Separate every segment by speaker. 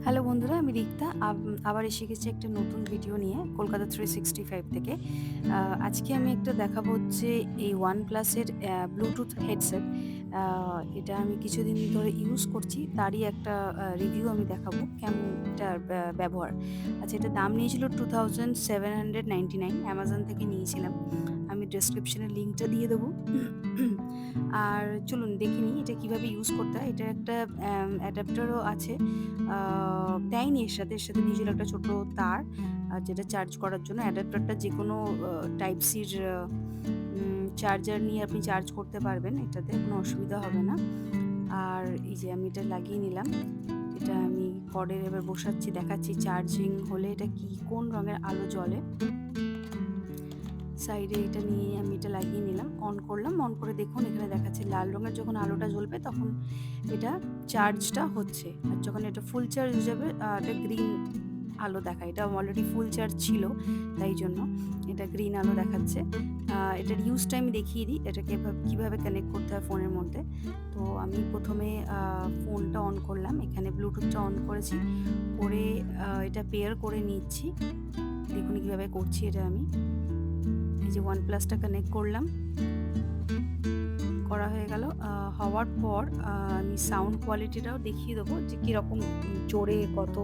Speaker 1: Hello বন্ধুরা, আমি রিক্তা আবার এসে গেছি একটা নতুন ভিডিও নিয়ে কলকাতা 365 থেকে। আজকে আমি একটা দেখাবো হচ্ছে এই OnePlus-এর ব্লুটুথ হেডসেট। এটা আমি কিছুদিন ধরে ইউজ করছি, তারই একটা রিভিউ আমি দেখাবো কেমন এটার ব্যবহার। আচ্ছা, এটার দাম নিয়েছিল 2799, অ্যামাজন থেকে নিয়েছিলাম। আমি ডেসক্রিপশনে লিঙ্কটা দিয়ে দেবো। আর চলুন দেখে নিই এটা কিভাবে ইউজ করতে হয়। এটার একটা অ্যাডাপ্টারও আছে, দেয়নি এর সাথে দিয়েছিল একটা ছোট তার, যেটা চার্জ করার জন্য। অ্যাডাপ্টারটা যে কোনো টাইপ সির চার্জার নিয়ে আপনি চার্জ করতে পারবেন, এটাতে কোনো অসুবিধা হবে না। আর এই যে আমি এটা লাগিয়ে নিলাম, এটা আমি কর্ডের এবার বসাচ্ছি, দেখাচ্ছি চার্জিং হলে এটা কোন রঙের আলো জ্বলে। সাইডে এটা নিয়ে আমি এটা লাগিয়ে নিলাম, অন করলাম। অন করে দেখুন এখানে দেখাচ্ছে লাল রঙের যখন আলোটা জ্বলবে তখন এটা চার্জটা হচ্ছে, আর যখন এটা ফুল চার্জ হয়ে যাবে এটা গ্রিন আলো দেখায়। এটা অলরেডি ফুল চার্জ ছিল, তাই জন্য এটা গ্রিন আলো দেখাচ্ছে। এটার ইউজটা আমি দেখিয়ে দিই, এটাকে কীভাবে কানেক্ট করতে হয় ফোনের মধ্যে। তো আমি প্রথমে ফোনটা অন করলাম, এখানে ব্লুটুথটা অন করেছি, করে এটা পেয়ার করে নিচ্ছি। দেখুন কীভাবে করছি এটা আমি। এই যে OnePlus-টা কানেক্ট করলাম, করা হয়ে গেল। হওয়ার পর আমি সাউন্ড কোয়ালিটিটাও দেখিয়ে দেবো যে কীরকম জোরে কত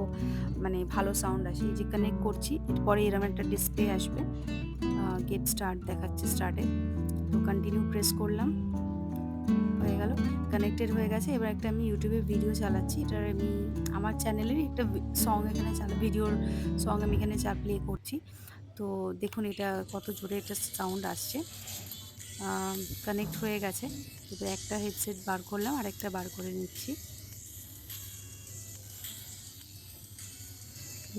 Speaker 1: মানে ভালো সাউন্ড আসে। এই যে কানেক্ট করছি, এরপরে এরকম একটা ডিসপ্লে আসবে, গেট স্টার্ট দেখাচ্ছে, স্টার্টে। তো কন্টিনিউ প্রেস করলাম, হয়ে গেল, কানেক্টেড হয়ে গেছে। এবার একটা আমি ইউটিউবে ভিডিও চালাচ্ছি, এটার আমি আমার চ্যানেলেরই একটা সং এখানে ভিডিওর সং আমি এখানে প্লে করছি। তো দেখুন এটা কত জোরে একটা সাউন্ড আসছে। কানেক্ট হয়ে গেছে। এবার একটা হেডসেট বার করলাম, আরেকটা বার করে নিচ্ছি।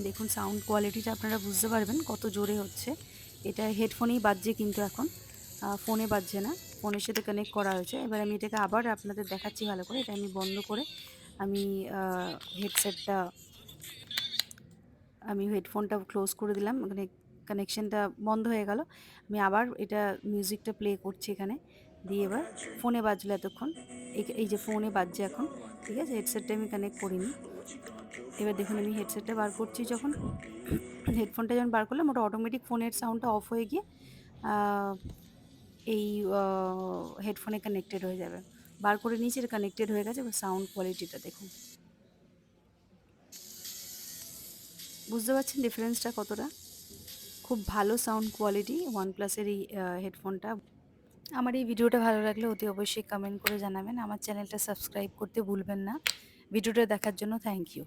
Speaker 1: দেখুন সাউন্ড কোয়ালিটিটা আপনারা বুঝতে পারবেন কত জোরে হচ্ছে। এটা হেডফোনেই বাজছে, কিন্তু এখন ফোনে বাজছে না, ফোনের সাথে কানেক্ট করা হয়েছে। এবার আমি এটাকে আবার আপনাদের দেখাচ্ছি ভালো করে। এটা আমি বন্ধ করে আমি হেডসেটটা আমি হেডফোনটা ক্লোজ করে দিলাম, মানে কানেকশনটা বন্ধ হয়ে গেল। আমি আবার এটা মিউজিকটা প্লে করছি এখানে দিয়ে। এবার ফোনে বাজলো এতক্ষণ, এই যে ফোনে বাজছে এখন, ঠিক আছে। হেডসেটটা আমি কানেক্ট করিনি। এবার দেখুন আমি হেডসেটটা বার করছি, যখন হেডফোনটা যখন বার করলাম ওটা অটোমেটিক ফোনের সাউন্ডটা অফ হয়ে গিয়ে এই হেডফোনে কানেক্টেড হয়ে যাবে। বার করে নিয়েছি, এটা কানেক্টেড হয়ে গেছে। এবার সাউন্ড কোয়ালিটিটা দেখুন, বুঝতে পারছেন ডিফারেন্সটা কতটা। খুব ভালো সাউন্ড কোয়ালিটি OnePlus-এর এই হেডফোনটা। আমার এই ভিডিওটা ভালো লাগলে অতি অবশ্যই কমেন্ট করে জানাবেন। আমার চ্যানেলটা সাবস্ক্রাইব করতে ভুলবেন না। ভিডিওটা দেখার জন্য থ্যাংক ইউ।